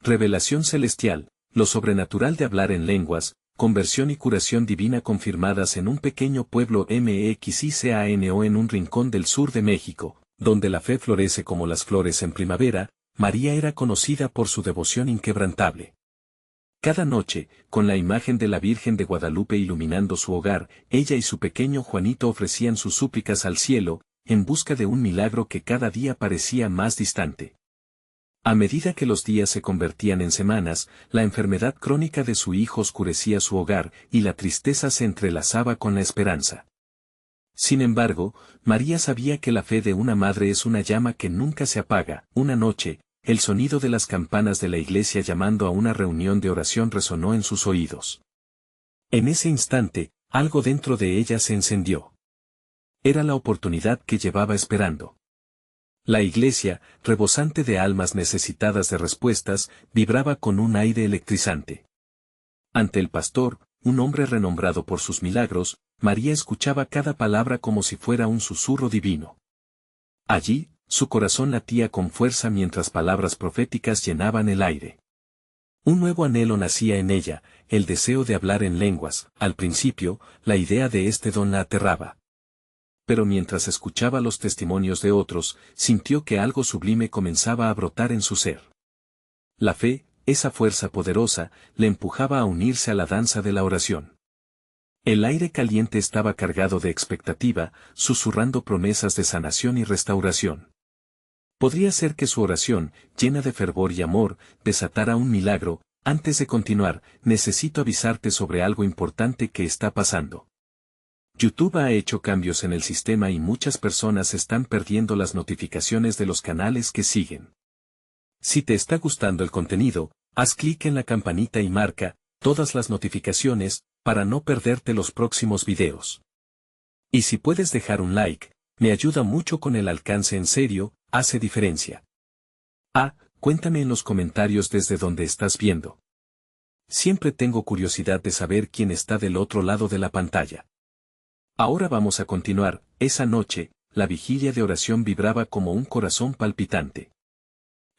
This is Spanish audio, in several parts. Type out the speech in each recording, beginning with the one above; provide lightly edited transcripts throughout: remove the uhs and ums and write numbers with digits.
Revelación celestial, lo sobrenatural de hablar en lenguas, conversión y curación divina confirmadas en un pequeño pueblo MXICANO en un rincón del sur de México, donde la fe florece como las flores en primavera. María era conocida por su devoción inquebrantable. Cada noche, con la imagen de la Virgen de Guadalupe iluminando su hogar, ella y su pequeño Juanito ofrecían sus súplicas al cielo, en busca de un milagro que cada día parecía más distante. A medida que los días se convertían en semanas, la enfermedad crónica de su hijo oscurecía su hogar y la tristeza se entrelazaba con la esperanza. Sin embargo, María sabía que la fe de una madre es una llama que nunca se apaga. Una noche, el sonido de las campanas de la iglesia llamando a una reunión de oración resonó en sus oídos. En ese instante, algo dentro de ella se encendió. Era la oportunidad que llevaba esperando. La iglesia, rebosante de almas necesitadas de respuestas, vibraba con un aire electrizante. Ante el pastor, un hombre renombrado por sus milagros, María escuchaba cada palabra como si fuera un susurro divino. Allí, su corazón latía con fuerza mientras palabras proféticas llenaban el aire. Un nuevo anhelo nacía en ella, el deseo de hablar en lenguas. Al principio, la idea de este don la aterraba. Pero mientras escuchaba los testimonios de otros, sintió que algo sublime comenzaba a brotar en su ser. La fe, esa fuerza poderosa, le empujaba a unirse a la danza de la oración. El aire caliente estaba cargado de expectativa, susurrando promesas de sanación y restauración. Podría ser que su oración, llena de fervor y amor, desatara un milagro. Antes de continuar, necesito avisarte sobre algo importante que está pasando. YouTube ha hecho cambios en el sistema y muchas personas están perdiendo las notificaciones de los canales que siguen. Si te está gustando el contenido, haz clic en la campanita y marca todas las notificaciones para no perderte los próximos videos. Y si puedes dejar un like, me ayuda mucho con el alcance. En serio, hace diferencia. Cuéntame en los comentarios desde donde estás viendo. Siempre tengo curiosidad de saber quién está del otro lado de la pantalla. Ahora vamos a continuar. Esa noche, la vigilia de oración vibraba como un corazón palpitante.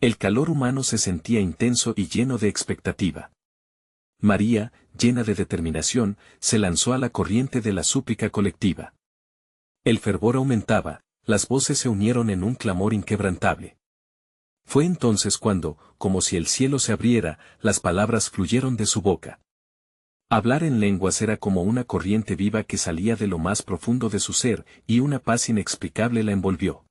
El calor humano se sentía intenso y lleno de expectativa. María, llena de determinación, se lanzó a la corriente de la súplica colectiva. El fervor aumentaba, las voces se unieron en un clamor inquebrantable. Fue entonces cuando, como si el cielo se abriera, las palabras fluyeron de su boca. Hablar en lenguas era como una corriente viva que salía de lo más profundo de su ser, y una paz inexplicable la envolvió.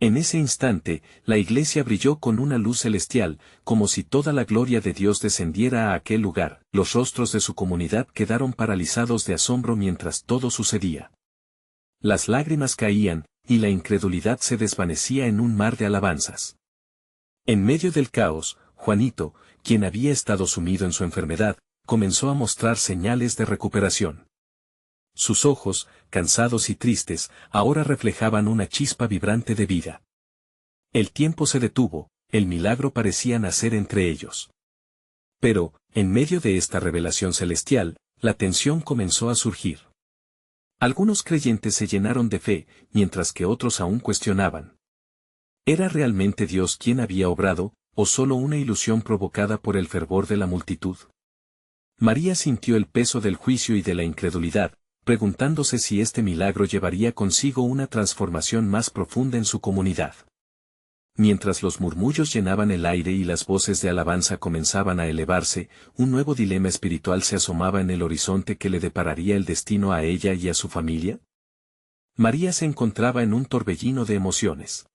En ese instante, la iglesia brilló con una luz celestial, como si toda la gloria de Dios descendiera a aquel lugar. Los rostros de su comunidad quedaron paralizados de asombro mientras todo sucedía. Las lágrimas caían, y la incredulidad se desvanecía en un mar de alabanzas. En medio del caos, Juanito, quien había estado sumido en su enfermedad, comenzó a mostrar señales de recuperación. Sus ojos, cansados y tristes, ahora reflejaban una chispa vibrante de vida. El tiempo se detuvo, el milagro parecía nacer entre ellos. Pero, en medio de esta revelación celestial, la tensión comenzó a surgir. Algunos creyentes se llenaron de fe, mientras que otros aún cuestionaban. ¿Era realmente Dios quien había obrado, o solo una ilusión provocada por el fervor de la multitud? María sintió el peso del juicio y de la incredulidad, preguntándose si este milagro llevaría consigo una transformación más profunda en su comunidad. Mientras los murmullos llenaban el aire y las voces de alabanza comenzaban a elevarse, un nuevo dilema espiritual se asomaba en el horizonte que le depararía el destino a ella y a su familia. María se encontraba en un torbellino de emociones.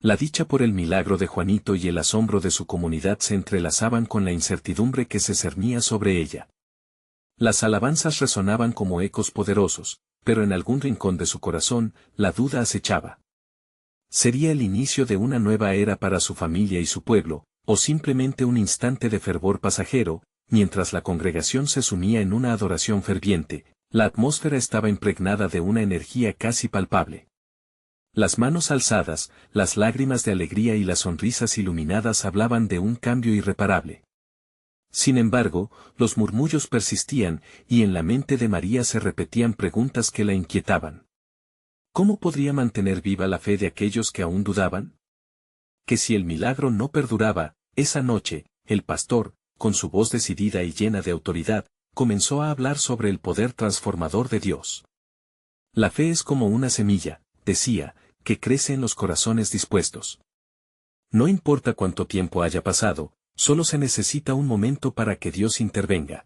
La dicha por el milagro de Juanito y el asombro de su comunidad se entrelazaban con la incertidumbre que se cernía sobre ella. Las alabanzas resonaban como ecos poderosos, pero en algún rincón de su corazón, la duda acechaba. ¿Sería el inicio de una nueva era para su familia y su pueblo, o simplemente un instante de fervor pasajero? Mientras la congregación se sumía en una adoración ferviente, la atmósfera estaba impregnada de una energía casi palpable. Las manos alzadas, las lágrimas de alegría y las sonrisas iluminadas hablaban de un cambio irreparable. Sin embargo, los murmullos persistían, y en la mente de María se repetían preguntas que la inquietaban. ¿Cómo podría mantener viva la fe de aquellos que aún dudaban? ¿Que si el milagro no perduraba, Esa noche, el pastor, con su voz decidida y llena de autoridad, comenzó a hablar sobre el poder transformador de Dios. La fe es como una semilla, decía, que crece en los corazones dispuestos. No importa cuánto tiempo haya pasado, solo se necesita un momento para que Dios intervenga.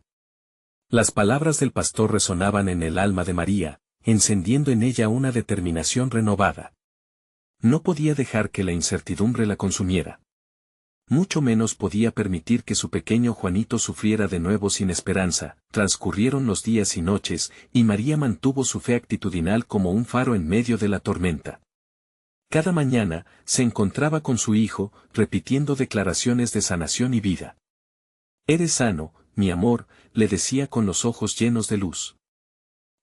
Las palabras del pastor resonaban en el alma de María, encendiendo en ella una determinación renovada. No podía dejar que la incertidumbre la consumiera. Mucho menos podía permitir que su pequeño Juanito sufriera de nuevo sin esperanza. Transcurrieron los días y noches, y María mantuvo su fe actitudinal como un faro en medio de la tormenta. Cada mañana, se encontraba con su hijo, repitiendo declaraciones de sanación y vida. «Eres sano, mi amor», le decía con los ojos llenos de luz.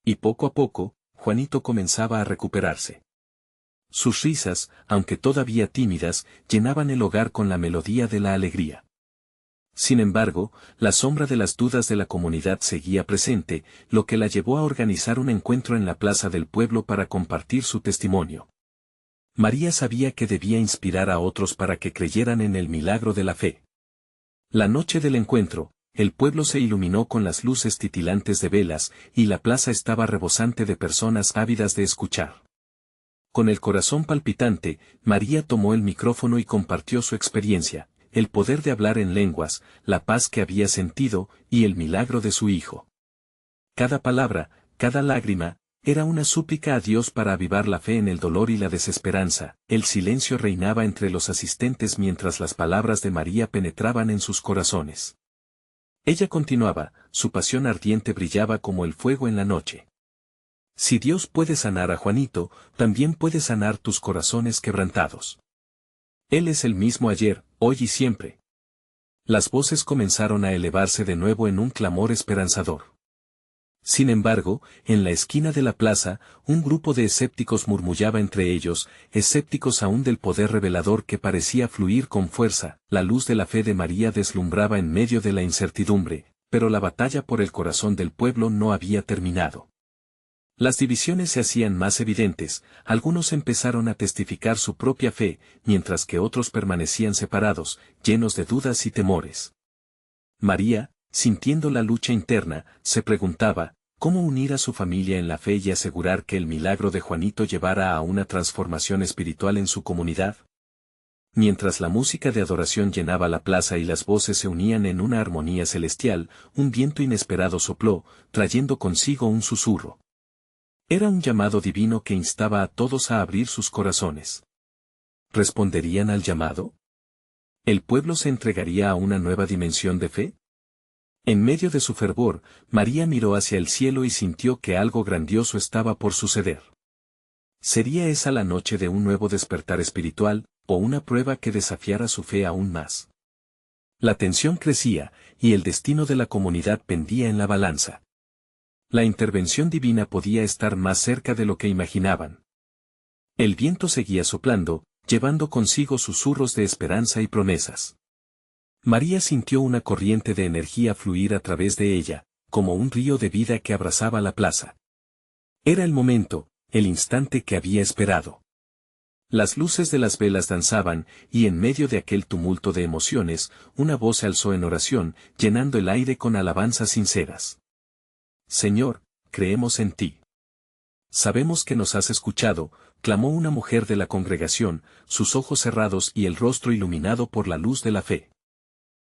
Y poco a poco, Juanito comenzaba a recuperarse. Sus risas, aunque todavía tímidas, llenaban el hogar con la melodía de la alegría. Sin embargo, la sombra de las dudas de la comunidad seguía presente, lo que la llevó a organizar un encuentro en la plaza del pueblo para compartir su testimonio. María sabía que debía inspirar a otros para que creyeran en el milagro de la fe. La noche del encuentro, el pueblo se iluminó con las luces titilantes de velas, y la plaza estaba rebosante de personas ávidas de escuchar. Con el corazón palpitante, María tomó el micrófono y compartió su experiencia, el poder de hablar en lenguas, la paz que había sentido, y el milagro de su hijo. Cada palabra, cada lágrima, era una súplica a Dios para avivar la fe en el dolor y la desesperanza. El silencio reinaba entre los asistentes mientras las palabras de María penetraban en sus corazones. Ella continuaba, su pasión ardiente brillaba como el fuego en la noche. Si Dios puede sanar a Juanito, también puede sanar tus corazones quebrantados. Él es el mismo ayer, hoy y siempre. Las voces comenzaron a elevarse de nuevo en un clamor esperanzador. Sin embargo, en la esquina de la plaza, un grupo de escépticos murmullaba entre ellos, escépticos aún del poder revelador que parecía fluir con fuerza. La luz de la fe de María deslumbraba en medio de la incertidumbre, pero la batalla por el corazón del pueblo no había terminado. Las divisiones se hacían más evidentes, algunos empezaron a testificar su propia fe, mientras que otros permanecían separados, llenos de dudas y temores. María, sintiendo la lucha interna, se preguntaba, ¿cómo unir a su familia en la fe y asegurar que el milagro de Juanito llevara a una transformación espiritual en su comunidad? Mientras la música de adoración llenaba la plaza y las voces se unían en una armonía celestial, un viento inesperado sopló, trayendo consigo un susurro. Era un llamado divino que instaba a todos a abrir sus corazones. ¿Responderían al llamado? ¿El pueblo se entregaría a una nueva dimensión de fe? En medio de su fervor, María miró hacia el cielo y sintió que algo grandioso estaba por suceder. ¿Sería esa la noche de un nuevo despertar espiritual, o una prueba que desafiara su fe aún más? La tensión crecía, y el destino de la comunidad pendía en la balanza. La intervención divina podía estar más cerca de lo que imaginaban. El viento seguía soplando, llevando consigo susurros de esperanza y promesas. María sintió una corriente de energía fluir a través de ella, como un río de vida que abrazaba la plaza. Era el momento, el instante que había esperado. Las luces de las velas danzaban, y en medio de aquel tumulto de emociones, una voz se alzó en oración, llenando el aire con alabanzas sinceras. Señor, creemos en ti. Sabemos que nos has escuchado, clamó una mujer de la congregación, sus ojos cerrados y el rostro iluminado por la luz de la fe.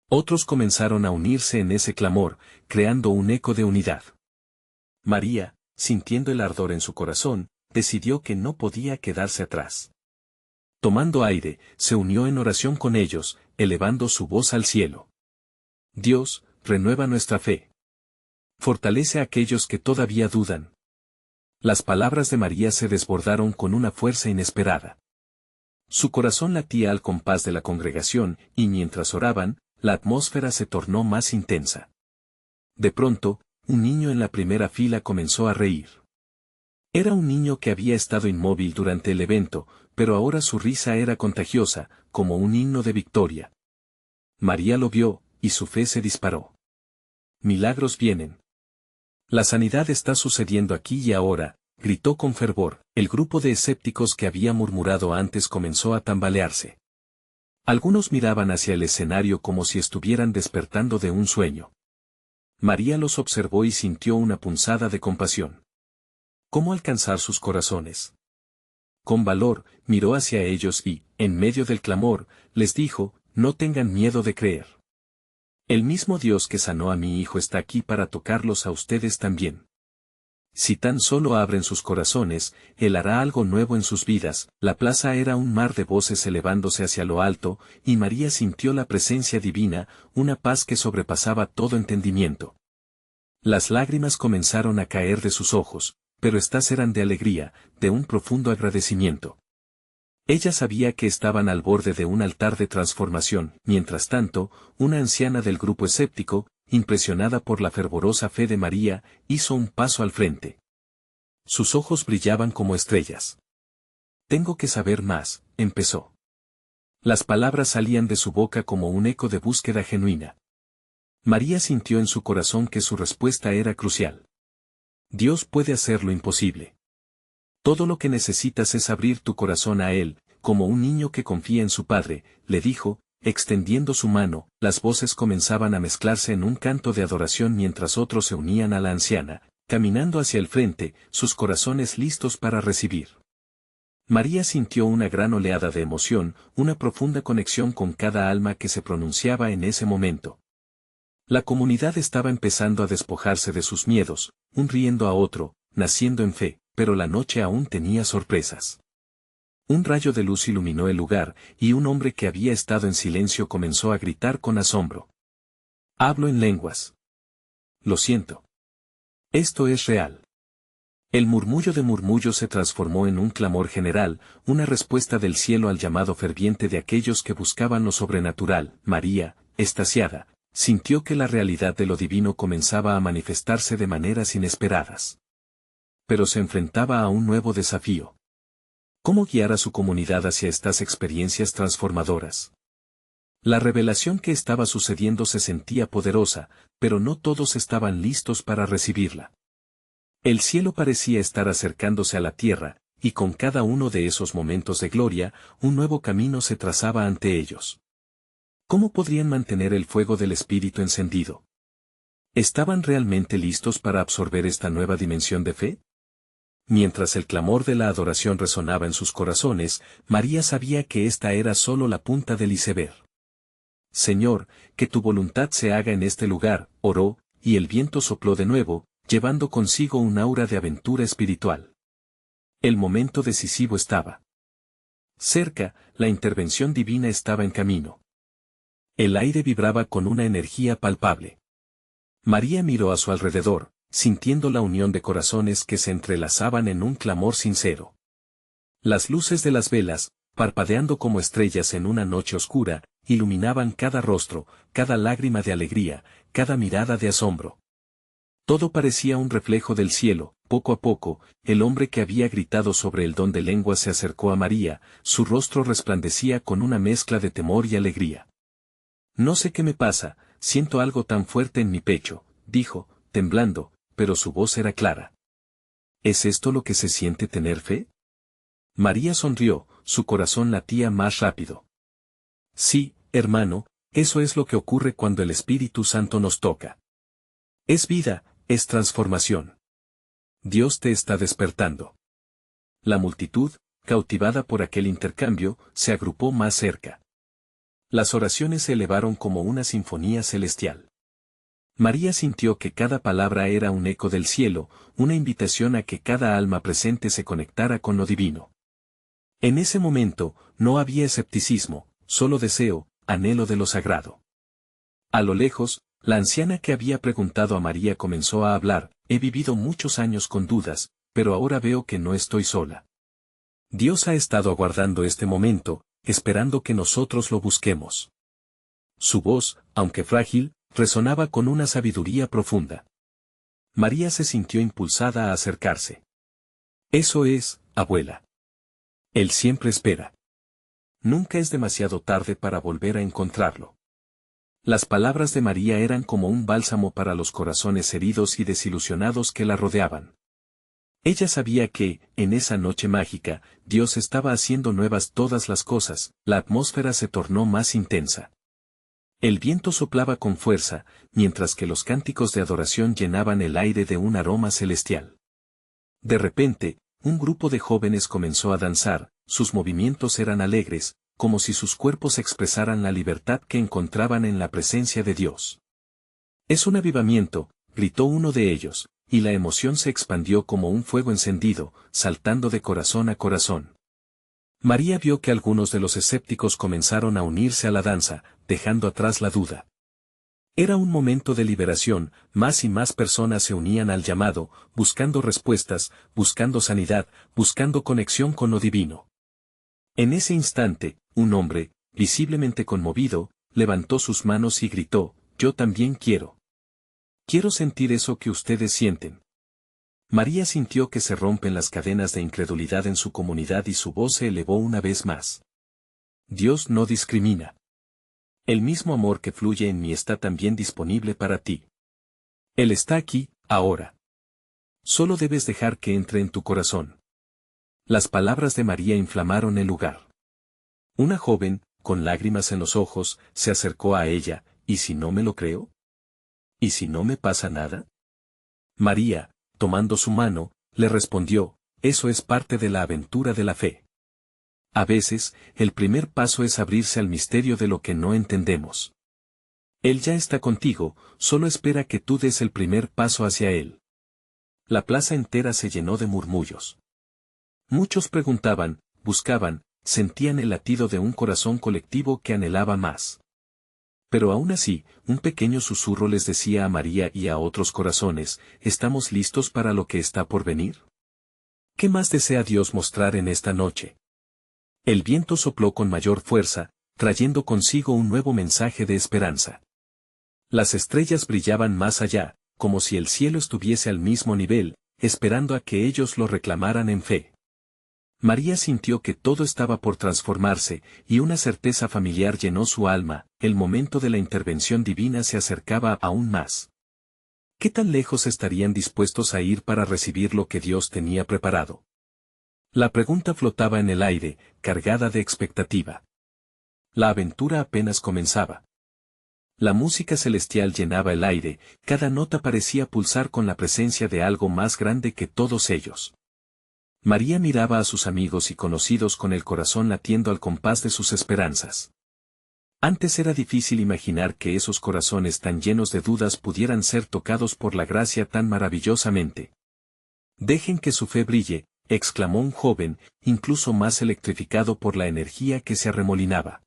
Otros comenzaron a unirse en ese clamor, creando un eco de unidad. María, sintiendo el ardor en su corazón, decidió que no podía quedarse atrás. Tomando aire, se unió en oración con ellos, elevando su voz al cielo. Dios, renueva nuestra fe. Fortalece a aquellos que todavía dudan. Las palabras de María se desbordaron con una fuerza inesperada. Su corazón latía al compás de la congregación, y mientras oraban, la atmósfera se tornó más intensa. De pronto, un niño en la primera fila comenzó a reír. Era un niño que había estado inmóvil durante el evento, pero ahora su risa era contagiosa, como un himno de victoria. María lo vio, y su fe se disparó. Milagros vienen. La sanidad está sucediendo aquí y ahora, gritó con fervor. El grupo de escépticos que había murmurado antes comenzó a tambalearse. Algunos miraban hacia el escenario como si estuvieran despertando de un sueño. María los observó y sintió una punzada de compasión. ¿Cómo alcanzar sus corazones? Con valor, miró hacia ellos y, en medio del clamor, les dijo, no tengan miedo de creer. El mismo Dios que sanó a mi hijo está aquí para tocarlos a ustedes también. Si tan solo abren sus corazones, Él hará algo nuevo en sus vidas. La plaza era un mar de voces elevándose hacia lo alto, y María sintió la presencia divina, una paz que sobrepasaba todo entendimiento. Las lágrimas comenzaron a caer de sus ojos, pero estas eran de alegría, de un profundo agradecimiento. Ella sabía que estaban al borde de un altar de transformación. Mientras tanto, una anciana del grupo escéptico, impresionada por la fervorosa fe de María, hizo un paso al frente. Sus ojos brillaban como estrellas. Tengo que saber más, empezó. Las palabras salían de su boca como un eco de búsqueda genuina. María sintió en su corazón que su respuesta era crucial. Dios puede hacer lo imposible. Todo lo que necesitas es abrir tu corazón a Él, como un niño que confía en su padre, le dijo, extendiendo su mano. Las voces comenzaban a mezclarse en un canto de adoración mientras otros se unían a la anciana, caminando hacia el frente, sus corazones listos para recibir. María sintió una gran oleada de emoción, una profunda conexión con cada alma que se pronunciaba en ese momento. La comunidad estaba empezando a despojarse de sus miedos, un riendo a otro, naciendo en fe, pero la noche aún tenía sorpresas. Un rayo de luz iluminó el lugar, y un hombre que había estado en silencio comenzó a gritar con asombro. Hablo en lenguas. Lo siento. Esto es real. El murmullo de murmullos se transformó en un clamor general, una respuesta del cielo al llamado ferviente de aquellos que buscaban lo sobrenatural. María, extasiada, sintió que la realidad de lo divino comenzaba a manifestarse de maneras inesperadas. Pero se enfrentaba a un nuevo desafío. ¿Cómo guiar a su comunidad hacia estas experiencias transformadoras? La revelación que estaba sucediendo se sentía poderosa, pero no todos estaban listos para recibirla. El cielo parecía estar acercándose a la tierra, y con cada uno de esos momentos de gloria, un nuevo camino se trazaba ante ellos. ¿Cómo podrían mantener el fuego del Espíritu encendido? ¿Estaban realmente listos para absorber esta nueva dimensión de fe? Mientras el clamor de la adoración resonaba en sus corazones, María sabía que esta era solo la punta del iceberg. Señor, que tu voluntad se haga en este lugar, oró, y el viento sopló de nuevo, llevando consigo un aura de aventura espiritual. El momento decisivo estaba cerca, la intervención divina estaba en camino. El aire vibraba con una energía palpable. María miró a su alrededor, sintiendo la unión de corazones que se entrelazaban en un clamor sincero. Las luces de las velas, parpadeando como estrellas en una noche oscura, iluminaban cada rostro, cada lágrima de alegría, cada mirada de asombro. Todo parecía un reflejo del cielo. Poco a poco, el hombre que había gritado sobre el don de lengua se acercó a María, su rostro resplandecía con una mezcla de temor y alegría. No sé qué me pasa, siento algo tan fuerte en mi pecho, dijo, temblando, pero su voz era clara. ¿Es esto lo que se siente tener fe? María sonrió, su corazón latía más rápido. Sí, hermano, eso es lo que ocurre cuando el Espíritu Santo nos toca. Es vida, es transformación. Dios te está despertando. La multitud, cautivada por aquel intercambio, se agrupó más cerca. Las oraciones se elevaron como una sinfonía celestial. María sintió que cada palabra era un eco del cielo, una invitación a que cada alma presente se conectara con lo divino. En ese momento, no había escepticismo, solo deseo, anhelo de lo sagrado. A lo lejos, la anciana que había preguntado a María comenzó a hablar, he vivido muchos años con dudas, pero ahora veo que no estoy sola. Dios ha estado aguardando este momento, esperando que nosotros lo busquemos. Su voz, aunque frágil, resonaba con una sabiduría profunda. María se sintió impulsada a acercarse. Eso es, abuela. Él siempre espera. Nunca es demasiado tarde para volver a encontrarlo. Las palabras de María eran como un bálsamo para los corazones heridos y desilusionados que la rodeaban. Ella sabía que, en esa noche mágica, Dios estaba haciendo nuevas todas las cosas, la atmósfera se tornó más intensa. El viento soplaba con fuerza, mientras que los cánticos de adoración llenaban el aire de un aroma celestial. De repente, un grupo de jóvenes comenzó a danzar, sus movimientos eran alegres, como si sus cuerpos expresaran la libertad que encontraban en la presencia de Dios. «Es un avivamiento», gritó uno de ellos, y la emoción se expandió como un fuego encendido, saltando de corazón a corazón. María vio que algunos de los escépticos comenzaron a unirse a la danza, dejando atrás la duda. Era un momento de liberación, más y más personas se unían al llamado, buscando respuestas, buscando sanidad, buscando conexión con lo divino. En ese instante, un hombre, visiblemente conmovido, levantó sus manos y gritó: «Yo también quiero. Quiero sentir eso que ustedes sienten». María sintió que se rompen las cadenas de incredulidad en su comunidad y su voz se elevó una vez más. «Dios no discrimina. El mismo amor que fluye en mí está también disponible para ti. Él está aquí, ahora. Solo debes dejar que entre en tu corazón». Las palabras de María inflamaron el lugar. Una joven, con lágrimas en los ojos, se acercó a ella: «¿Y si no me lo creo? ¿Y si no me pasa nada?». María, tomando su mano, le respondió: «Eso es parte de la aventura de la fe. A veces, el primer paso es abrirse al misterio de lo que no entendemos. Él ya está contigo, solo espera que tú des el primer paso hacia él». La plaza entera se llenó de murmullos. Muchos preguntaban, buscaban, sentían el latido de un corazón colectivo que anhelaba más. Pero aún así, un pequeño susurro les decía a María y a otros corazones: ¿estamos listos para lo que está por venir? ¿Qué más desea Dios mostrar en esta noche? El viento sopló con mayor fuerza, trayendo consigo un nuevo mensaje de esperanza. Las estrellas brillaban más allá, como si el cielo estuviese al mismo nivel, esperando a que ellos lo reclamaran en fe. María sintió que todo estaba por transformarse, y una certeza familiar llenó su alma: el momento de la intervención divina se acercaba aún más. ¿Qué tan lejos estarían dispuestos a ir para recibir lo que Dios tenía preparado? La pregunta flotaba en el aire, cargada de expectativa. La aventura apenas comenzaba. La música celestial llenaba el aire, cada nota parecía pulsar con la presencia de algo más grande que todos ellos. María miraba a sus amigos y conocidos con el corazón latiendo al compás de sus esperanzas. Antes era difícil imaginar que esos corazones tan llenos de dudas pudieran ser tocados por la gracia tan maravillosamente. «Dejen que su fe brille», exclamó un joven, incluso más electrificado por la energía que se arremolinaba.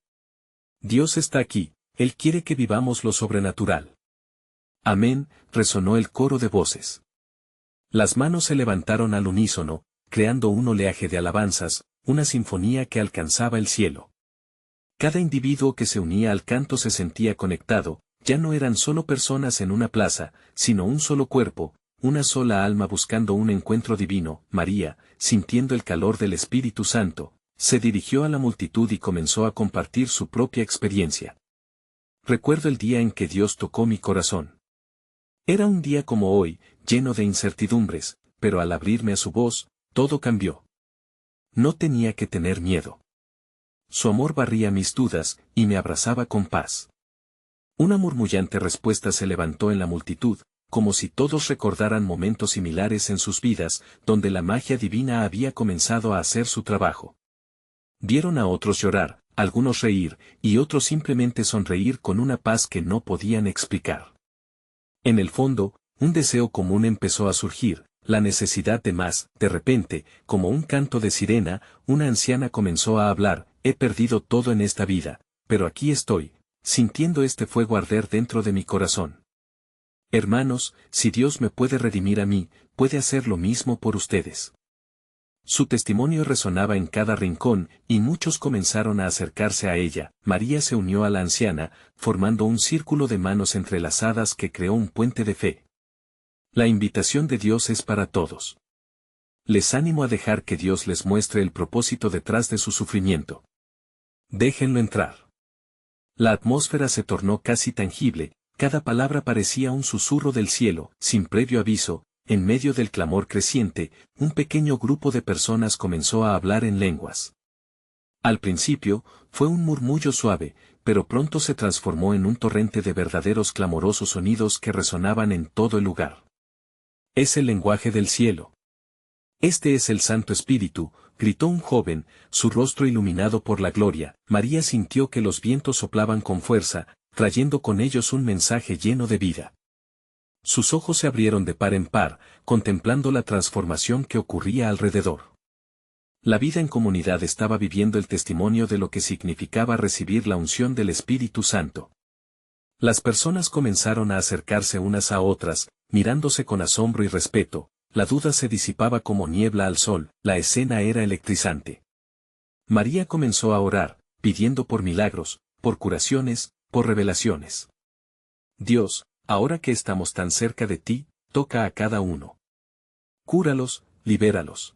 «Dios está aquí, Él quiere que vivamos lo sobrenatural». «Amén», resonó el coro de voces. Las manos se levantaron al unísono, creando un oleaje de alabanzas, una sinfonía que alcanzaba el cielo. Cada individuo que se unía al canto se sentía conectado, ya no eran solo personas en una plaza, sino un solo cuerpo, una sola alma buscando un encuentro divino. María, sintiendo el calor del Espíritu Santo, se dirigió a la multitud y comenzó a compartir su propia experiencia. «Recuerdo el día en que Dios tocó mi corazón. Era un día como hoy, lleno de incertidumbres, pero al abrirme a su voz, todo cambió. No tenía que tener miedo. Su amor barría mis dudas, y me abrazaba con paz». Una murmullante respuesta se levantó en la multitud, como si todos recordaran momentos similares en sus vidas, donde la magia divina había comenzado a hacer su trabajo. Vieron a otros llorar, algunos reír, y otros simplemente sonreír con una paz que no podían explicar. En el fondo, un deseo común empezó a surgir: la necesidad de más. De repente, como un canto de sirena, una anciana comenzó a hablar: «He perdido todo en esta vida, pero aquí estoy, sintiendo este fuego arder dentro de mi corazón. Hermanos, si Dios me puede redimir a mí, puede hacer lo mismo por ustedes». Su testimonio resonaba en cada rincón, y muchos comenzaron a acercarse a ella. María se unió a la anciana, formando un círculo de manos entrelazadas que creó un puente de fe. La invitación de Dios es para todos. Les animo a dejar que Dios les muestre el propósito detrás de su sufrimiento. Déjenlo entrar. La atmósfera se tornó casi tangible, cada palabra parecía un susurro del cielo. Sin previo aviso, en medio del clamor creciente, un pequeño grupo de personas comenzó a hablar en lenguas. Al principio, fue un murmullo suave, pero pronto se transformó en un torrente de verdaderos clamorosos sonidos que resonaban en todo el lugar. Es el lenguaje del cielo. Este es el Santo Espíritu, gritó un joven, su rostro iluminado por la gloria. María sintió que los vientos soplaban con fuerza, trayendo con ellos un mensaje lleno de vida. Sus ojos se abrieron de par en par, contemplando la transformación que ocurría alrededor. La vida en comunidad estaba viviendo el testimonio de lo que significaba recibir la unción del Espíritu Santo. Las personas comenzaron a acercarse unas a otras, mirándose con asombro y respeto. La duda se disipaba como niebla al sol, la escena era electrizante. María comenzó a orar, pidiendo por milagros, por curaciones, por revelaciones. Dios, ahora que estamos tan cerca de ti, toca a cada uno. Cúralos, libéralos.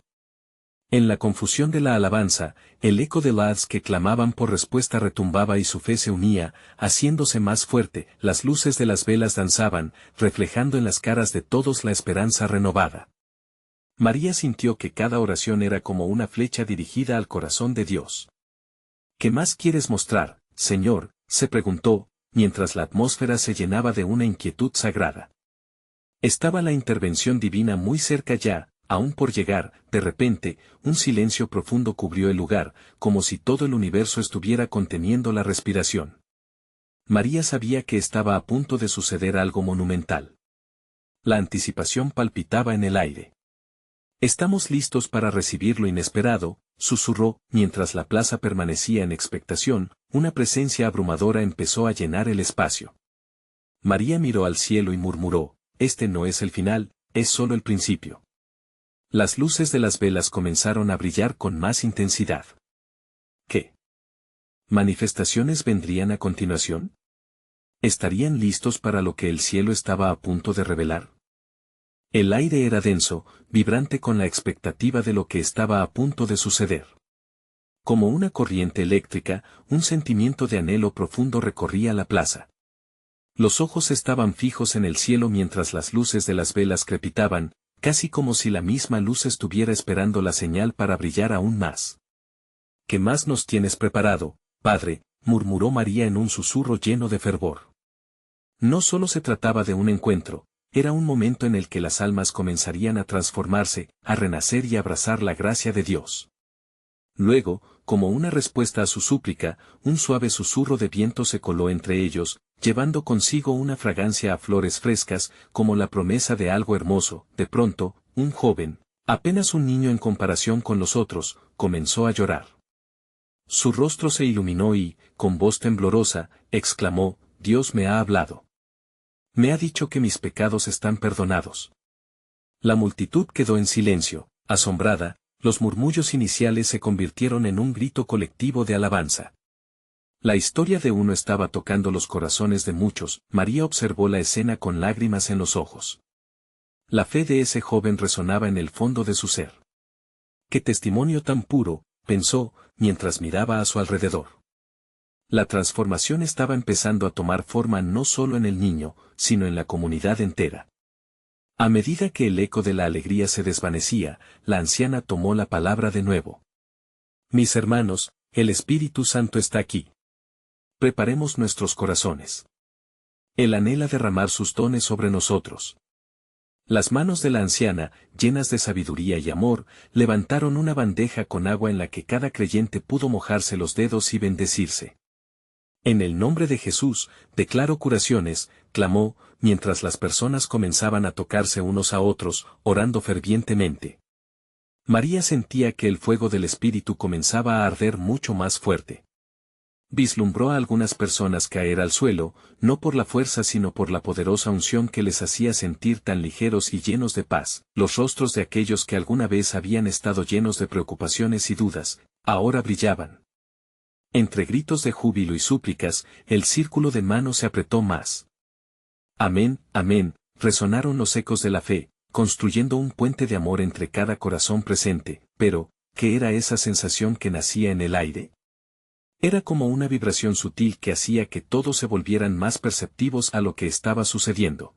En la confusión de la alabanza, el eco de las que clamaban por respuesta retumbaba y su fe se unía, haciéndose más fuerte. Las luces de las velas danzaban, reflejando en las caras de todos la esperanza renovada. María sintió que cada oración era como una flecha dirigida al corazón de Dios. ¿Qué más quieres mostrar, Señor?, se preguntó, mientras la atmósfera se llenaba de una inquietud sagrada. Estaba la intervención divina muy cerca ya, aún por llegar. De repente, un silencio profundo cubrió el lugar, como si todo el universo estuviera conteniendo la respiración. María sabía que estaba a punto de suceder algo monumental. La anticipación palpitaba en el aire. Estamos listos para recibir lo inesperado, susurró, mientras la plaza permanecía en expectación. Una presencia abrumadora empezó a llenar el espacio. María miró al cielo y murmuró, este no es el final, es solo el principio. Las luces de las velas comenzaron a brillar con más intensidad. ¿Qué manifestaciones vendrían a continuación? ¿Estarían listos para lo que el cielo estaba a punto de revelar? El aire era denso, vibrante con la expectativa de lo que estaba a punto de suceder. Como una corriente eléctrica, un sentimiento de anhelo profundo recorría la plaza. Los ojos estaban fijos en el cielo mientras las luces de las velas crepitaban, casi como si la misma luz estuviera esperando la señal para brillar aún más. ¿Qué más nos tienes preparado, Padre?, murmuró María en un susurro lleno de fervor. No solo se trataba de un encuentro, era un momento en el que las almas comenzarían a transformarse, a renacer y a abrazar la gracia de Dios. Luego, como una respuesta a su súplica, un suave susurro de viento se coló entre ellos, llevando consigo una fragancia a flores frescas, como la promesa de algo hermoso. De pronto, un joven, apenas un niño en comparación con los otros, comenzó a llorar. Su rostro se iluminó y, con voz temblorosa, exclamó, Dios me ha hablado. Me ha dicho que mis pecados están perdonados. La multitud quedó en silencio, asombrada. Los murmullos iniciales se convirtieron en un grito colectivo de alabanza. La historia de uno estaba tocando los corazones de muchos. María observó la escena con lágrimas en los ojos. La fe de ese joven resonaba en el fondo de su ser. ¡Qué testimonio tan puro!, pensó, mientras miraba a su alrededor. La transformación estaba empezando a tomar forma no solo en el niño, sino en la comunidad entera. A medida que el eco de la alegría se desvanecía, la anciana tomó la palabra de nuevo. Mis hermanos, el Espíritu Santo está aquí. Preparemos nuestros corazones. Él anhela derramar sus dones sobre nosotros. Las manos de la anciana, llenas de sabiduría y amor, levantaron una bandeja con agua en la que cada creyente pudo mojarse los dedos y bendecirse. En el nombre de Jesús, declaro curaciones, clamó, mientras las personas comenzaban a tocarse unos a otros, orando fervientemente. María sentía que el fuego del Espíritu comenzaba a arder mucho más fuerte. Vislumbró a algunas personas caer al suelo, no por la fuerza sino por la poderosa unción que les hacía sentir tan ligeros y llenos de paz. Los rostros de aquellos que alguna vez habían estado llenos de preocupaciones y dudas, ahora brillaban. Entre gritos de júbilo y súplicas, el círculo de manos se apretó más. Amén, amén, resonaron los ecos de la fe, construyendo un puente de amor entre cada corazón presente. Pero, ¿qué era esa sensación que nacía en el aire? Era como una vibración sutil que hacía que todos se volvieran más perceptivos a lo que estaba sucediendo.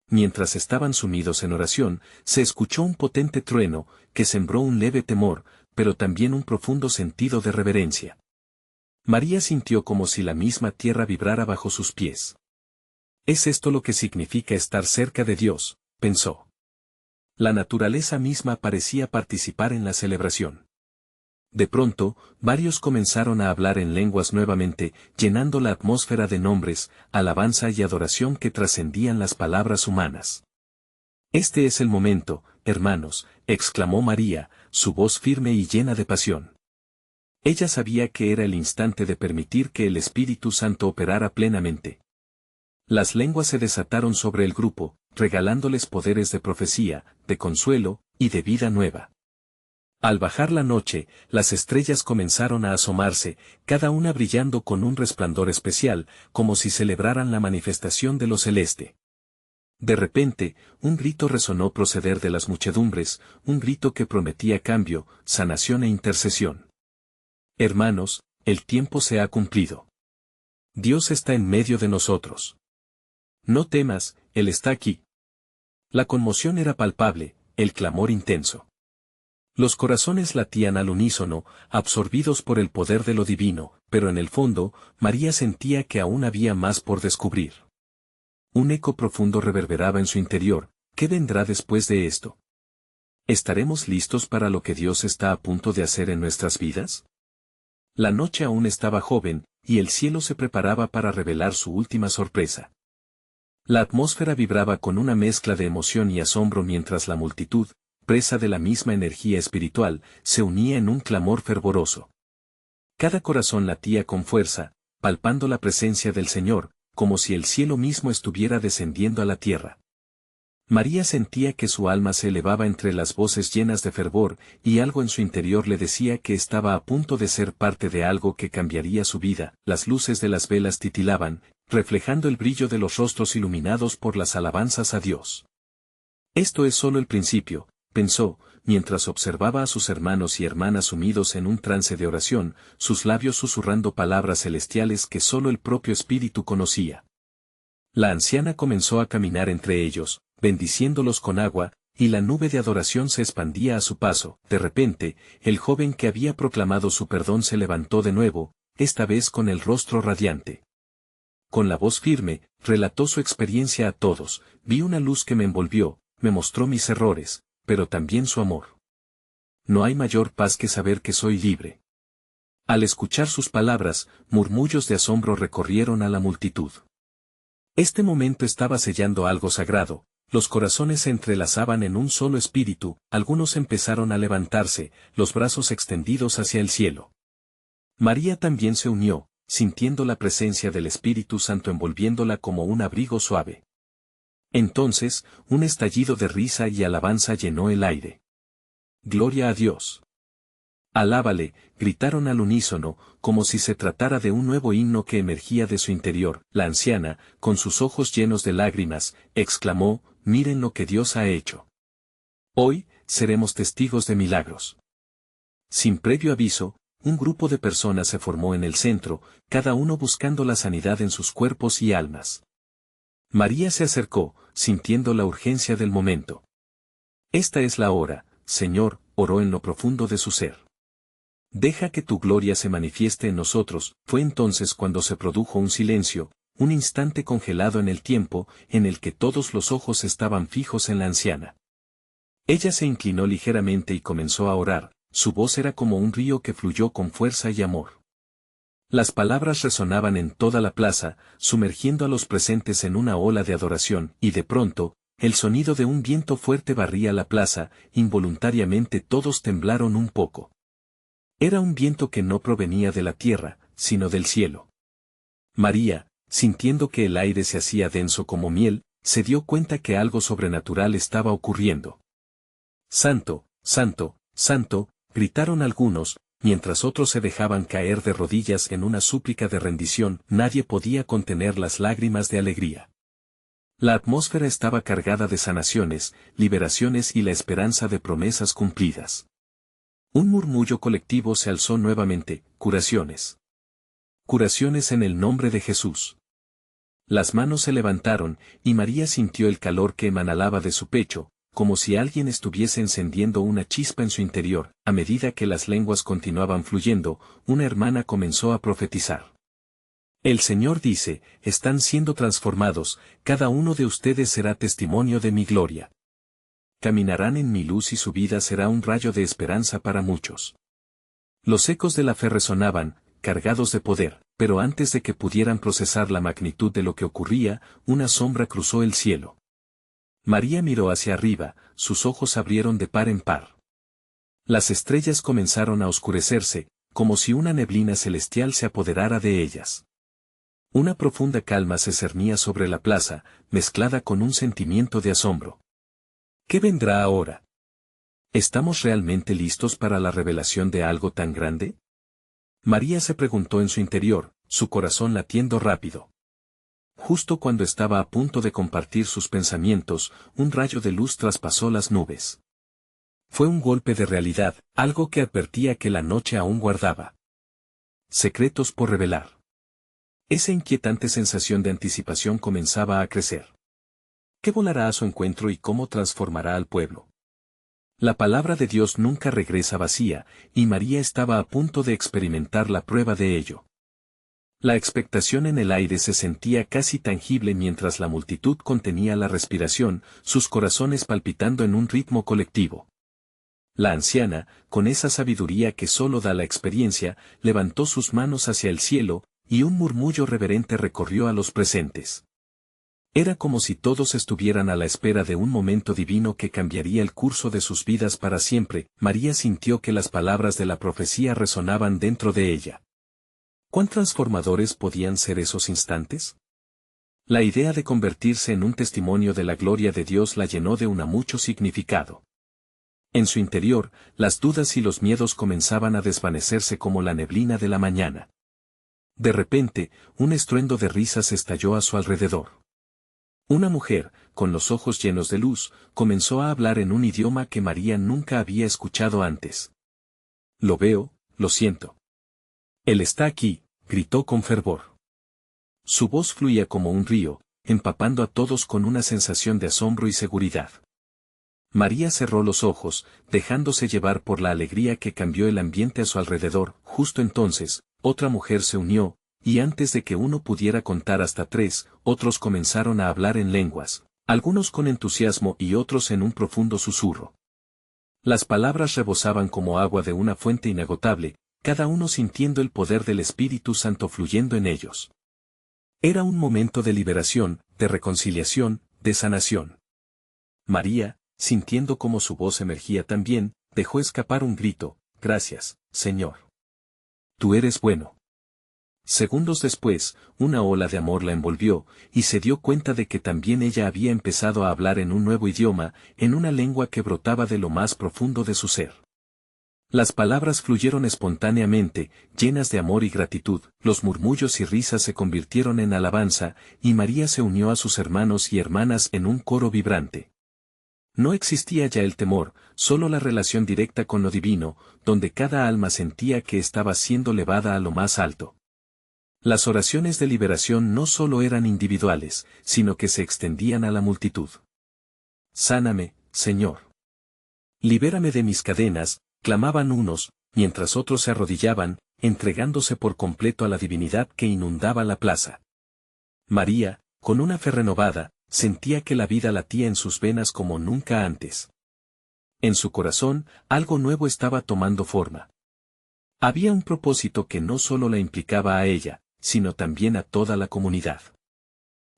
Mientras estaban sumidos en oración, se escuchó un potente trueno, que sembró un leve temor, pero también un profundo sentido de reverencia. María sintió como si la misma tierra vibrara bajo sus pies. ¿Es esto lo que significa estar cerca de Dios?, pensó. La naturaleza misma parecía participar en la celebración. De pronto, varios comenzaron a hablar en lenguas nuevamente, llenando la atmósfera de nombres, alabanza y adoración que trascendían las palabras humanas. Este es el momento, hermanos, exclamó María, su voz firme y llena de pasión. Ella sabía que era el instante de permitir que el Espíritu Santo operara plenamente. Las lenguas se desataron sobre el grupo, regalándoles poderes de profecía, de consuelo, y de vida nueva. Al bajar la noche, las estrellas comenzaron a asomarse, cada una brillando con un resplandor especial, como si celebraran la manifestación de lo celeste. De repente, un grito resonó proceder de las muchedumbres, un grito que prometía cambio, sanación e intercesión. Hermanos, el tiempo se ha cumplido. Dios está en medio de nosotros. No temas, Él está aquí. La conmoción era palpable, el clamor intenso. Los corazones latían al unísono, absorbidos por el poder de lo divino, pero en el fondo, María sentía que aún había más por descubrir. Un eco profundo reverberaba en su interior. ¿Qué vendrá después de esto? ¿Estaremos listos para lo que Dios está a punto de hacer en nuestras vidas? La noche aún estaba joven, y el cielo se preparaba para revelar su última sorpresa. La atmósfera vibraba con una mezcla de emoción y asombro mientras la multitud, presa de la misma energía espiritual, se unía en un clamor fervoroso. Cada corazón latía con fuerza, palpando la presencia del Señor, como si el cielo mismo estuviera descendiendo a la tierra. María sentía que su alma se elevaba entre las voces llenas de fervor, y algo en su interior le decía que estaba a punto de ser parte de algo que cambiaría su vida. Las luces de las velas titilaban, reflejando el brillo de los rostros iluminados por las alabanzas a Dios. Esto es solo el principio, pensó, mientras observaba a sus hermanos y hermanas sumidos en un trance de oración, sus labios susurrando palabras celestiales que solo el propio Espíritu conocía. La anciana comenzó a caminar entre ellos, bendiciéndolos con agua, y la nube de adoración se expandía a su paso. De repente, el joven que había proclamado su perdón se levantó de nuevo, esta vez con el rostro radiante. Con la voz firme, relató su experiencia a todos: vi una luz que me envolvió, me mostró mis errores, pero también su amor. No hay mayor paz que saber que soy libre. Al escuchar sus palabras, murmullos de asombro recorrieron a la multitud. Este momento estaba sellando algo sagrado, los corazones se entrelazaban en un solo espíritu, algunos empezaron a levantarse, los brazos extendidos hacia el cielo. María también se unió, sintiendo la presencia del Espíritu Santo envolviéndola como un abrigo suave. Entonces, un estallido de risa y alabanza llenó el aire. ¡Gloria a Dios! ¡Alábale!, gritaron al unísono, como si se tratara de un nuevo himno que emergía de su interior. La anciana, con sus ojos llenos de lágrimas, exclamó: miren lo que Dios ha hecho. Hoy, seremos testigos de milagros. Sin previo aviso, un grupo de personas se formó en el centro, cada uno buscando la sanidad en sus cuerpos y almas. María se acercó, sintiendo la urgencia del momento. Esta es la hora, Señor, oró en lo profundo de su ser. Deja que tu gloria se manifieste en nosotros. Fue entonces cuando se produjo un silencio, un instante congelado en el tiempo, en el que todos los ojos estaban fijos en la anciana. Ella se inclinó ligeramente y comenzó a orar, su voz era como un río que fluyó con fuerza y amor. Las palabras resonaban en toda la plaza, sumergiendo a los presentes en una ola de adoración, y de pronto, el sonido de un viento fuerte barría la plaza, involuntariamente todos temblaron un poco. Era un viento que no provenía de la tierra, sino del cielo. María, sintiendo que el aire se hacía denso como miel, se dio cuenta que algo sobrenatural estaba ocurriendo. Santo, santo, santo, gritaron algunos, mientras otros se dejaban caer de rodillas en una súplica de rendición. Nadie podía contener las lágrimas de alegría. La atmósfera estaba cargada de sanaciones, liberaciones y la esperanza de promesas cumplidas. Un murmullo colectivo se alzó nuevamente: curaciones. Curaciones en el nombre de Jesús. Las manos se levantaron, y María sintió el calor que emanaba de su pecho, como si alguien estuviese encendiendo una chispa en su interior. A medida que las lenguas continuaban fluyendo, una hermana comenzó a profetizar. El Señor dice, están siendo transformados, cada uno de ustedes será testimonio de mi gloria. Caminarán en mi luz y su vida será un rayo de esperanza para muchos. Los ecos de la fe resonaban, cargados de poder, pero antes de que pudieran procesar la magnitud de lo que ocurría, una sombra cruzó el cielo. María miró hacia arriba, sus ojos se abrieron de par en par. Las estrellas comenzaron a oscurecerse, como si una neblina celestial se apoderara de ellas. Una profunda calma se cernía sobre la plaza, mezclada con un sentimiento de asombro. ¿Qué vendrá ahora? ¿Estamos realmente listos para la revelación de algo tan grande? María se preguntó en su interior, su corazón latiendo rápido. Justo cuando estaba a punto de compartir sus pensamientos, un rayo de luz traspasó las nubes. Fue un golpe de realidad, algo que advertía que la noche aún guardaba secretos por revelar. Esa inquietante sensación de anticipación comenzaba a crecer. ¿Qué volará a su encuentro y cómo transformará al pueblo? La palabra de Dios nunca regresa vacía, y María estaba a punto de experimentar la prueba de ello. La expectación en el aire se sentía casi tangible mientras la multitud contenía la respiración, sus corazones palpitando en un ritmo colectivo. La anciana, con esa sabiduría que solo da la experiencia, levantó sus manos hacia el cielo, y un murmullo reverente recorrió a los presentes. Era como si todos estuvieran a la espera de un momento divino que cambiaría el curso de sus vidas para siempre. María sintió que las palabras de la profecía resonaban dentro de ella. ¿Cuán transformadores podían ser esos instantes? La idea de convertirse en un testimonio de la gloria de Dios la llenó de mucho significado. En su interior, las dudas y los miedos comenzaban a desvanecerse como la neblina de la mañana. De repente, un estruendo de risas estalló a su alrededor. Una mujer, con los ojos llenos de luz, comenzó a hablar en un idioma que María nunca había escuchado antes. Lo veo, lo siento. Él está aquí, gritó con fervor. Su voz fluía como un río, empapando a todos con una sensación de asombro y seguridad. María cerró los ojos, dejándose llevar por la alegría que cambió el ambiente a su alrededor. Justo entonces, otra mujer se unió, y antes de que uno pudiera contar hasta 3, otros comenzaron a hablar en lenguas, algunos con entusiasmo y otros en un profundo susurro. Las palabras rebosaban como agua de una fuente inagotable, cada uno sintiendo el poder del Espíritu Santo fluyendo en ellos. Era un momento de liberación, de reconciliación, de sanación. María, sintiendo cómo su voz emergía también, dejó escapar un grito: «Gracias, Señor. Tú eres bueno». Segundos después, una ola de amor la envolvió, y se dio cuenta de que también ella había empezado a hablar en un nuevo idioma, en una lengua que brotaba de lo más profundo de su ser. Las palabras fluyeron espontáneamente, llenas de amor y gratitud, los murmullos y risas se convirtieron en alabanza, y María se unió a sus hermanos y hermanas en un coro vibrante. No existía ya el temor, solo la relación directa con lo divino, donde cada alma sentía que estaba siendo elevada a lo más alto. Las oraciones de liberación no solo eran individuales, sino que se extendían a la multitud. «Sáname, Señor. Libérame de mis cadenas», clamaban unos, mientras otros se arrodillaban, entregándose por completo a la divinidad que inundaba la plaza. María, con una fe renovada, sentía que la vida latía en sus venas como nunca antes. En su corazón, algo nuevo estaba tomando forma. Había un propósito que no solo la implicaba a ella, sino también a toda la comunidad.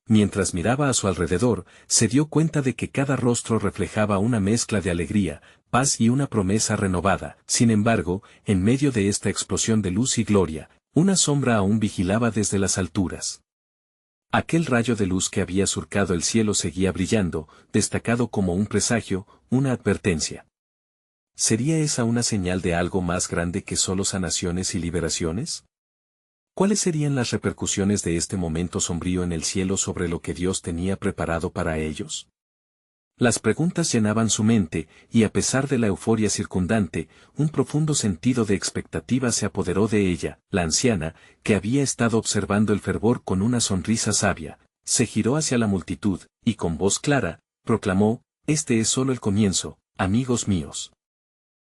Mientras miraba a su alrededor, se dio cuenta de que cada rostro reflejaba una mezcla de alegría, paz y una promesa renovada. Sin embargo, en medio de esta explosión de luz y gloria, una sombra aún vigilaba desde las alturas. Aquel rayo de luz que había surcado el cielo seguía brillando, destacado como un presagio, una advertencia. ¿Sería esa una señal de algo más grande que solo sanaciones y liberaciones? ¿Cuáles serían las repercusiones de este momento sombrío en el cielo sobre lo que Dios tenía preparado para ellos? Las preguntas llenaban su mente, y a pesar de la euforia circundante, un profundo sentido de expectativa se apoderó de ella. La anciana, que había estado observando el fervor con una sonrisa sabia, Se giró hacia la multitud, y con voz clara, proclamó: este es solo el comienzo, amigos míos.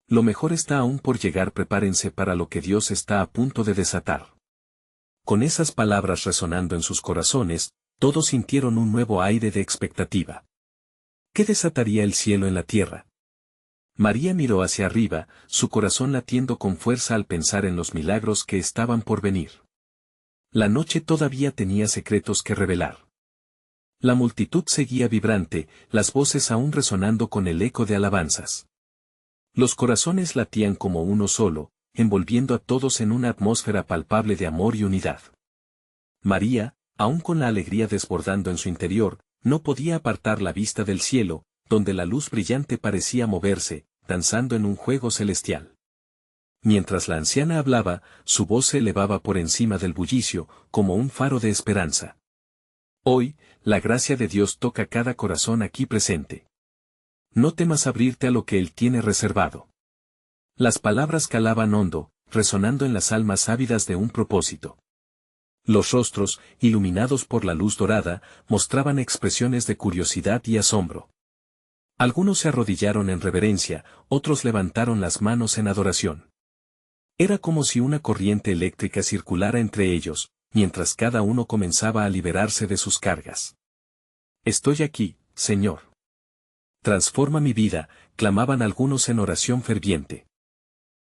Lo mejor está aún por llegar, prepárense para lo que Dios está a punto de desatar. Con esas palabras resonando en sus corazones, todos sintieron un nuevo aire de expectativa. ¿Qué desataría el cielo en la tierra? María miró hacia arriba, su corazón latiendo con fuerza al pensar en los milagros que estaban por venir. La noche todavía tenía secretos que revelar. La multitud seguía vibrante, las voces aún resonando con el eco de alabanzas. Los corazones latían como uno solo, envolviendo a todos en una atmósfera palpable de amor y unidad. María, aún con la alegría desbordando en su interior, no podía apartar la vista del cielo, donde la luz brillante parecía moverse, danzando en un juego celestial. Mientras la anciana hablaba, su voz se elevaba por encima del bullicio, como un faro de esperanza. Hoy, la gracia de Dios toca cada corazón aquí presente. No temas abrirte a lo que Él tiene reservado. Las palabras calaban hondo, resonando en las almas ávidas de un propósito. Los rostros, iluminados por la luz dorada, mostraban expresiones de curiosidad y asombro. Algunos se arrodillaron en reverencia, otros levantaron las manos en adoración. Era como si una corriente eléctrica circulara entre ellos, mientras cada uno comenzaba a liberarse de sus cargas. Estoy aquí, Señor. Transforma mi vida, clamaban algunos en oración ferviente.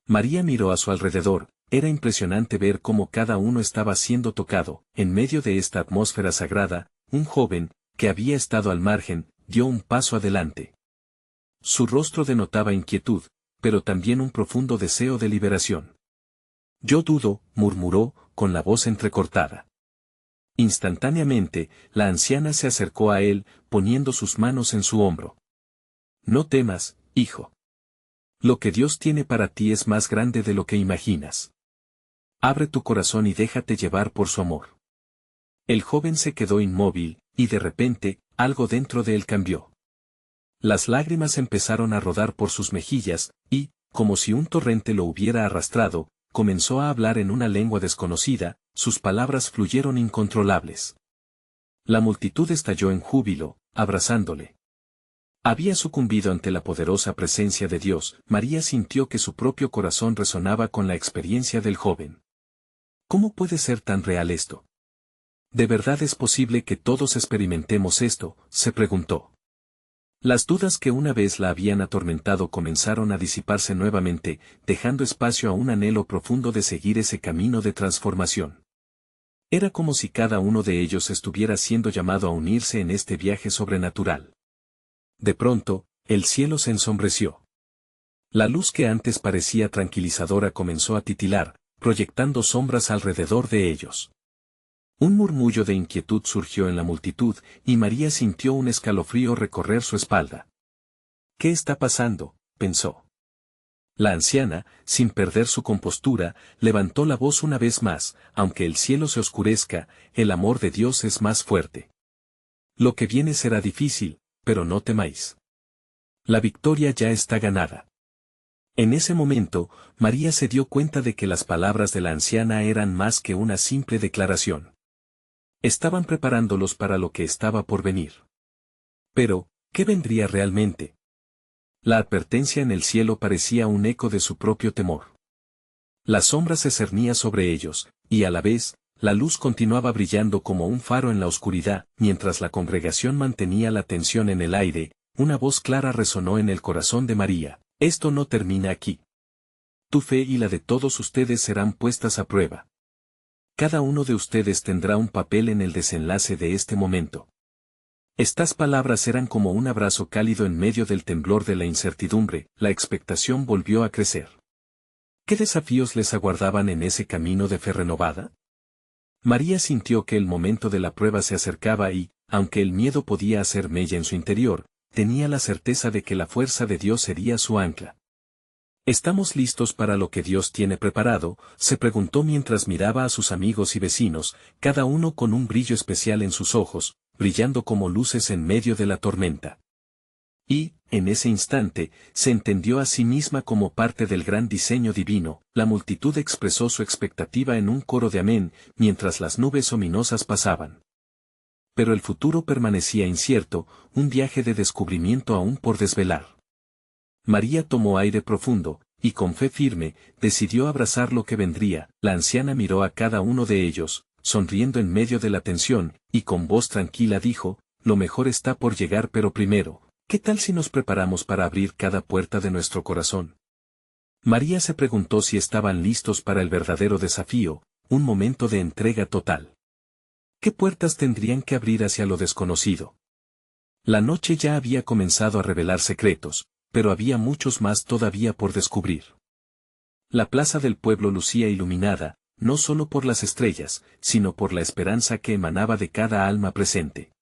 María miró a su alrededor, era impresionante ver cómo cada uno estaba siendo tocado. En medio de esta atmósfera sagrada, un joven, que había estado al margen, dio un paso adelante. Su rostro denotaba inquietud, pero también un profundo deseo de liberación. Yo dudo, murmuró, con la voz entrecortada. Instantáneamente, la anciana se acercó a él, poniendo sus manos en su hombro. No temas, hijo. Lo que Dios tiene para ti es más grande de lo que imaginas. Abre tu corazón y déjate llevar por su amor. El joven se quedó inmóvil, y de repente, algo dentro de él cambió. Las lágrimas empezaron a rodar por sus mejillas, y, como si un torrente lo hubiera arrastrado, comenzó a hablar en una lengua desconocida, sus palabras fluyeron incontrolables. La multitud estalló en júbilo, abrazándole. Había sucumbido ante la poderosa presencia de Dios. María sintió que su propio corazón resonaba con la experiencia del joven. ¿Cómo puede ser tan real esto? ¿De verdad es posible que todos experimentemos esto?, se preguntó. Las dudas que una vez la habían atormentado comenzaron a disiparse nuevamente, dejando espacio a un anhelo profundo de seguir ese camino de transformación. Era como si cada uno de ellos estuviera siendo llamado a unirse en este viaje sobrenatural. De pronto, el cielo se ensombreció. La luz que antes parecía tranquilizadora comenzó a titilar, proyectando sombras alrededor de ellos. Un murmullo de inquietud surgió en la multitud, y María sintió un escalofrío recorrer su espalda. ¿Qué está pasando?, pensó. La anciana, sin perder su compostura, levantó la voz una vez más: aunque el cielo se oscurezca, el amor de Dios es más fuerte. Lo que viene será difícil, pero no temáis. La victoria ya está ganada. En ese momento, María se dio cuenta de que las palabras de la anciana eran más que una simple declaración. Estaban preparándolos para lo que estaba por venir. Pero, ¿qué vendría realmente? La advertencia en el cielo parecía un eco de su propio temor. La sombra se cernía sobre ellos, y a la vez, la luz continuaba brillando como un faro en la oscuridad. Mientras la congregación mantenía la tensión en el aire, una voz clara resonó en el corazón de María: esto no termina aquí. Tu fe y la de todos ustedes serán puestas a prueba. Cada uno de ustedes tendrá un papel en el desenlace de este momento. Estas palabras eran como un abrazo cálido en medio del temblor de la incertidumbre. La expectación volvió a crecer. ¿Qué desafíos les aguardaban en ese camino de fe renovada? María sintió que el momento de la prueba se acercaba y, aunque el miedo podía hacer mella en su interior, tenía la certeza de que la fuerza de Dios sería su ancla. ¿Estamos listos para lo que Dios tiene preparado?, se preguntó mientras miraba a sus amigos y vecinos, cada uno con un brillo especial en sus ojos, brillando como luces en medio de la tormenta. Y, en ese instante, se entendió a sí misma como parte del gran diseño divino. La multitud expresó su expectativa en un coro de amén, mientras las nubes ominosas pasaban. pero el futuro permanecía incierto, un viaje de descubrimiento aún por desvelar. María tomó aire profundo, y con fe firme, decidió abrazar lo que vendría. La anciana miró a cada uno de ellos, sonriendo en medio de la tensión, y con voz tranquila dijo, lo mejor está por llegar, pero primero, ¿qué tal si nos preparamos para abrir cada puerta de nuestro corazón? María se preguntó si estaban listos para el verdadero desafío, un momento de entrega total. ¿Qué puertas tendrían que abrir hacia lo desconocido? La noche ya había comenzado a revelar secretos, pero había muchos más todavía por descubrir. La plaza del pueblo lucía iluminada, no solo por las estrellas, sino por la esperanza que emanaba de cada alma presente.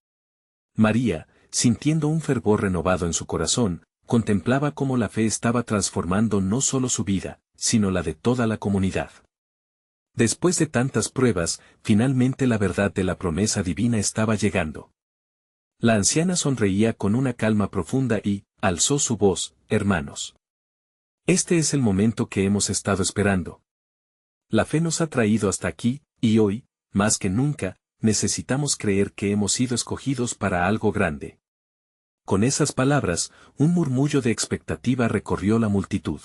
María, sintiendo un fervor renovado en su corazón, contemplaba cómo la fe estaba transformando no solo su vida, sino la de toda la comunidad. Después de tantas pruebas, finalmente la verdad de la promesa divina estaba llegando. La anciana sonreía con una calma profunda y, alzó su voz, hermanos. Este es el momento que hemos estado esperando. La fe nos ha traído hasta aquí, y hoy, más que nunca, necesitamos creer que hemos sido escogidos para algo grande. Con esas palabras, un murmullo de expectativa recorrió la multitud.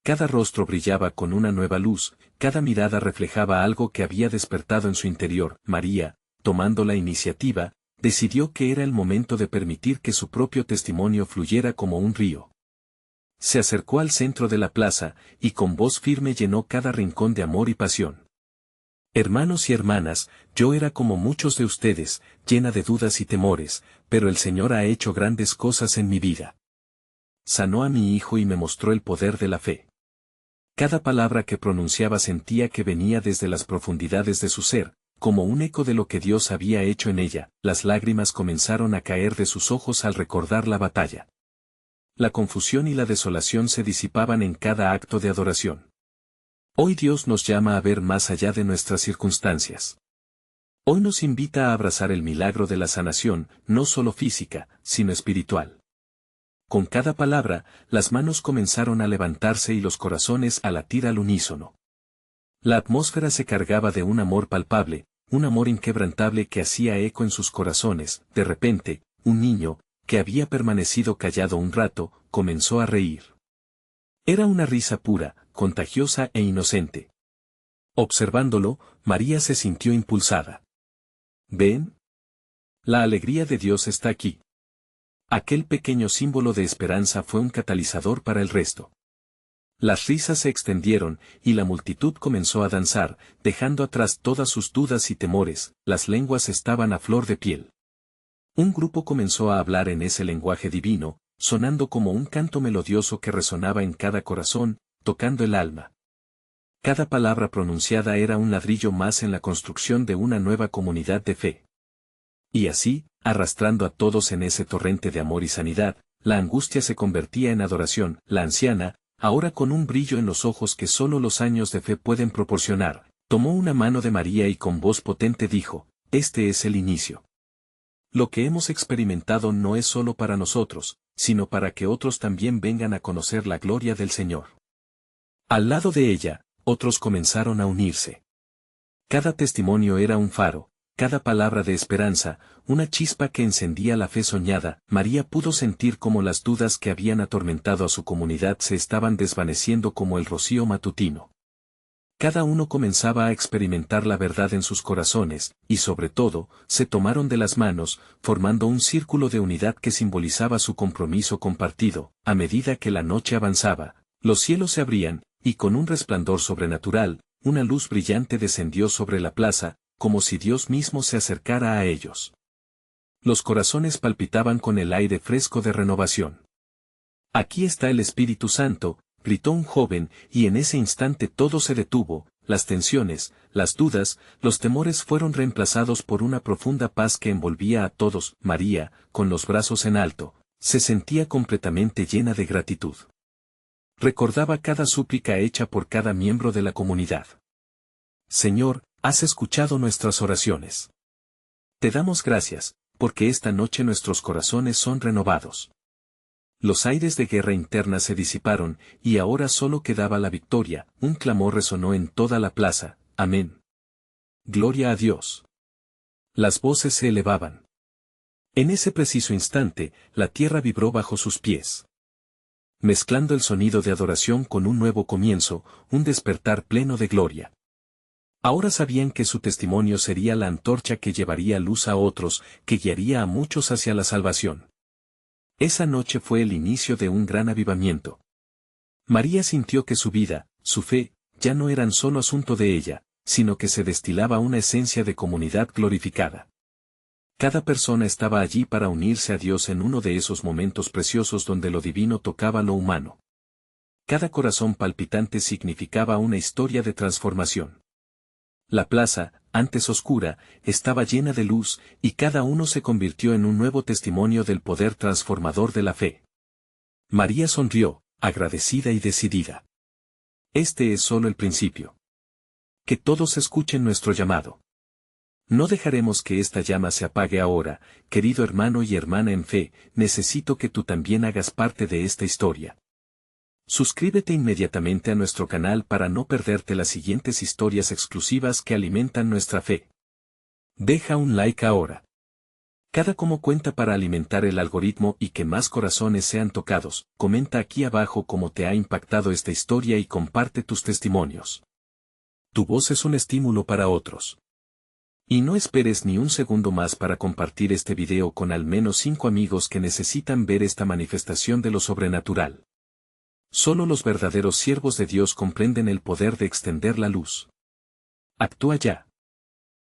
Cada rostro brillaba con una nueva luz, cada mirada reflejaba algo que había despertado en su interior. María, tomando la iniciativa, decidió que era el momento de permitir que su propio testimonio fluyera como un río. Se acercó al centro de la plaza, y con voz firme llenó cada rincón de amor y pasión. Hermanos y hermanas, yo era como muchos de ustedes, llena de dudas y temores, pero el Señor ha hecho grandes cosas en mi vida. Sanó a mi hijo y me mostró el poder de la fe. Cada palabra que pronunciaba sentía que venía desde las profundidades de su ser, como un eco de lo que Dios había hecho en ella. Las lágrimas comenzaron a caer de sus ojos al recordar la batalla. La confusión y la desolación se disipaban en cada acto de adoración. Hoy Dios nos llama a ver más allá de nuestras circunstancias. Hoy nos invita a abrazar el milagro de la sanación, no solo física, sino espiritual. Con cada palabra, las manos comenzaron a levantarse y los corazones a latir al unísono. La atmósfera se cargaba de un amor palpable, un amor inquebrantable que hacía eco en sus corazones. De repente, un niño, que había permanecido callado un rato, comenzó a reír. Era una risa pura, contagiosa e inocente. Observándolo, María se sintió impulsada. ¿Ven? La alegría de Dios está aquí. Aquel pequeño símbolo de esperanza fue un catalizador para el resto. Las risas se extendieron, y la multitud comenzó a danzar, dejando atrás todas sus dudas y temores. Las lenguas estaban a flor de piel. Un grupo comenzó a hablar en ese lenguaje divino, sonando como un canto melodioso que resonaba en cada corazón, tocando el alma. Cada palabra pronunciada era un ladrillo más en la construcción de una nueva comunidad de fe. Y así, arrastrando a todos en ese torrente de amor y sanidad, la angustia se convertía en adoración. La anciana, ahora con un brillo en los ojos que solo los años de fe pueden proporcionar, tomó una mano de María y con voz potente dijo, este es el inicio. Lo que hemos experimentado no es solo para nosotros, sino para que otros también vengan a conocer la gloria del Señor. Al lado de ella, otros comenzaron a unirse. Cada testimonio era un faro, cada palabra de esperanza, una chispa que encendía la fe soñada. María pudo sentir cómo las dudas que habían atormentado a su comunidad se estaban desvaneciendo como el rocío matutino. Cada uno comenzaba a experimentar la verdad en sus corazones, y sobre todo, se tomaron de las manos, formando un círculo de unidad que simbolizaba su compromiso compartido. A medida que la noche avanzaba, los cielos se abrían, y con un resplandor sobrenatural, una luz brillante descendió sobre la plaza, como si Dios mismo se acercara a ellos. Los corazones palpitaban con el aire fresco de renovación. Aquí está el Espíritu Santo, gritó un joven, y en ese instante todo se detuvo, las tensiones, las dudas, los temores fueron reemplazados por una profunda paz que envolvía a todos. María, con los brazos en alto, se sentía completamente llena de gratitud. Recordaba cada súplica hecha por cada miembro de la comunidad. Señor, has escuchado nuestras oraciones. Te damos gracias, porque esta noche nuestros corazones son renovados. Los aires de guerra interna se disiparon, y ahora solo quedaba la victoria. Un clamor resonó en toda la plaza, amén. Gloria a Dios. Las voces se elevaban. En ese preciso instante, la tierra vibró bajo sus pies, mezclando el sonido de adoración con un nuevo comienzo, un despertar pleno de gloria. Ahora sabían que su testimonio sería la antorcha que llevaría luz a otros, que guiaría a muchos hacia la salvación. Esa noche fue el inicio de un gran avivamiento. María sintió que su vida, su fe, ya no eran solo asunto de ella, sino que se destilaba una esencia de comunidad glorificada. Cada persona estaba allí para unirse a Dios en uno de esos momentos preciosos donde lo divino tocaba lo humano. Cada corazón palpitante significaba una historia de transformación. La plaza, antes oscura, estaba llena de luz, y cada uno se convirtió en un nuevo testimonio del poder transformador de la fe. María sonrió, agradecida y decidida. Este es solo el principio. Que todos escuchen nuestro llamado. No dejaremos que esta llama se apague ahora, querido hermano y hermana en fe, necesito que tú también hagas parte de esta historia. Suscríbete inmediatamente a nuestro canal para no perderte las siguientes historias exclusivas que alimentan nuestra fe. Deja un like ahora. Cada como cuenta para alimentar el algoritmo y que más corazones sean tocados. Comenta aquí abajo cómo te ha impactado esta historia y comparte tus testimonios. Tu voz es un estímulo para otros. Y no esperes ni un segundo más para compartir este video con al menos 5 amigos que necesitan ver esta manifestación de lo sobrenatural. Solo los verdaderos siervos de Dios comprenden el poder de extender la luz. Actúa ya.